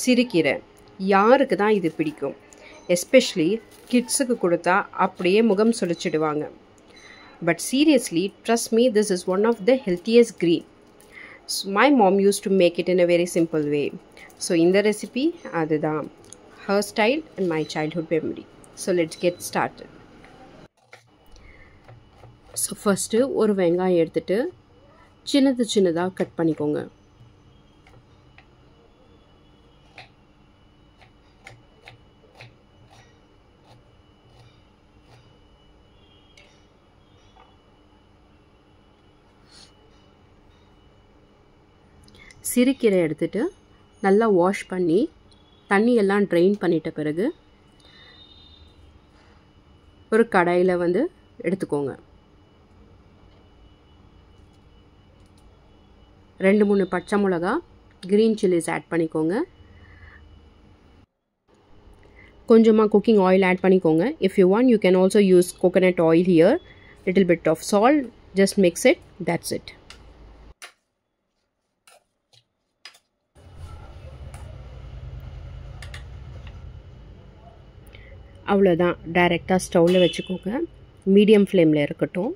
சிறுகீரை யாருக்கு தான் இது பிடிக்கும்? எஸ்பெஷலி கிட்ஸுக்கு கொடுத்தா அப்படியே முகம் சுழிச்சிடுவாங்க. But seriously, trust me, this is one of the healthiest green. My mom used to make it in a very simple way. So இந்த ரெசிபி அதுதான், her style and my childhood memory. So let's get started. So first ஒரு வெங்காயம் எடுத்துகிட்டு சின்னதாக cut பண்ணிக்கோங்க. சிறுகீரை எடுத்துகிட்டு நல்லா வாஷ் பண்ணி தண்ணியெல்லாம் ட்ரெயின் பண்ணிட்ட பிறகு ஒரு கடாயில் எடுத்துக்கோங்க. 2-3 பச்சை மிளகா, க்ரீன் சில்லிஸ் ஆட் பண்ணிக்கோங்க. கொஞ்சமாக குக்கிங் ஆயில் ஆட் பண்ணிக்கோங்க. If you want you can also use coconut oil here. Little bit of salt, just mix it, that's it. அவ்வளோதான். டைரெக்டாக ஸ்டவ்வில் வச்சுக்கோங்க. மீடியம் ஃப்ளேமில் இருக்கட்டும்.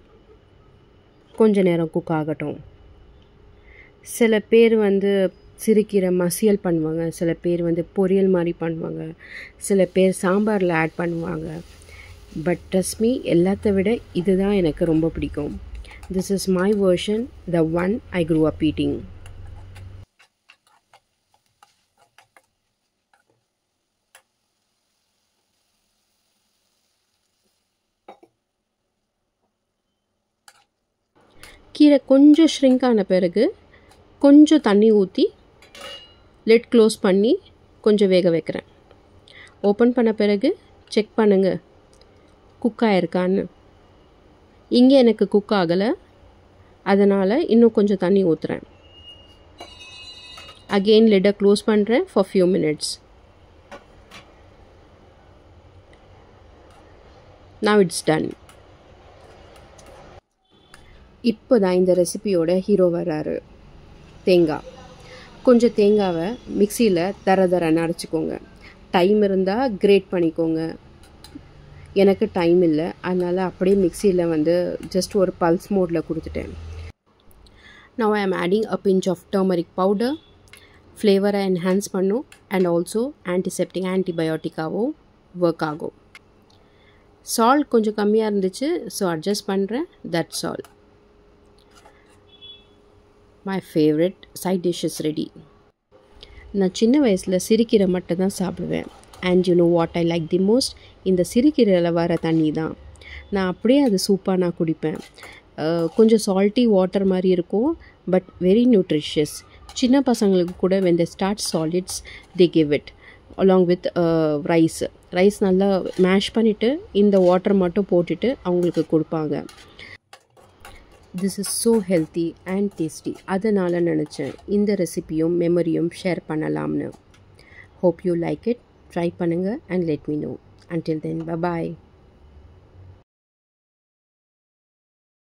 கொஞ்ச நேரம் குக் ஆகட்டும். சில பேர் சிறுகீரை மசியல் பண்ணுவாங்க, சில பேர் பொரியல் மாதிரி பண்ணுவாங்க, சில பேர் சாம்பாரில் ஆட் பண்ணுவாங்க. பட் ட்ரஸ்ட் மீ, எல்லாத்த விட இதுதான் எனக்கு ரொம்ப பிடிக்கும். This is my version, the one I grew up eating. கீரை கொஞ்சம் ஷ்ரிங்க் ஆன பிறகு கொஞ்சம் தண்ணி ஊற்றி லிட் க்ளோஸ் பண்ணி கொஞ்சம் வேக வைக்கிறேன். ஓப்பன் பண்ண பிறகு செக் பண்ணுங்கள் குக் ஆகிருக்கான்னு. இங்கே எனக்கு குக் ஆகலை, அதனால் இன்னும் கொஞ்சம் தண்ணி ஊற்றுறேன். அகெயின் லிட்டை க்ளோஸ் பண்ணுறேன் for few minutes. Now it's done. இப்போ தான் இந்த ரெசிபியோட ஹீரோ வர்றாரு, தேங்காய். கொஞ்சம் தேங்காவை மிக்சியில் தரன்னு அரைச்சிக்கோங்க. டைம் இருந்தால் கிரேட் பண்ணிக்கோங்க. எனக்கு டைம் இல்லை, அதனால் அப்படியே மிக்சியில் ஜஸ்ட் ஒரு பல்ஸ் மோடில் கொடுத்துட்டேன். Now I am adding a pinch of turmeric powder. ஃப்ளேவரை என்ஹான்ஸ் பண்ணும் அண்ட் ஆல்சோ ஆன்டிசெப்டிக் ஆன்டிபயோட்டிக்காகவும் ஒர்க் ஆகும். சால்ட் கொஞ்சம் கம்மியாக இருந்துச்சு, ஸோ அட்ஜஸ்ட் பண்ணுறேன். That's all. My favorite side dish is ready. நான் சின்ன வயசில் சிறுகீரை மட்டும் தான் சாப்பிடுவேன். And you know what I like the most? இந்த சிறுகீரையில் வர தண்ணி தான். நான் அப்படியே அது சூப்பாக நான் குடிப்பேன். கொஞ்சம் சால்ட்டி வாட்டர் மாதிரி இருக்கும், பட் வெரி நியூட்ரிஷியஸ். சின்ன பசங்களுக்கு கூட when they start solids they give it along with rice நல்லா மேஷ் பண்ணிவிட்டு இந்த வாட்டர் மட்டும் போட்டுட்டு அவங்களுக்கு கொடுப்பாங்க. This is so healthy and tasty. அதனால் நினச்சேன் இந்த ரெசிபியும் மெமரியும் ஷேர் பண்ணலாம்னு. Hope you like it. Try பண்ணுங்கள் and let me know. Until then, bye bye.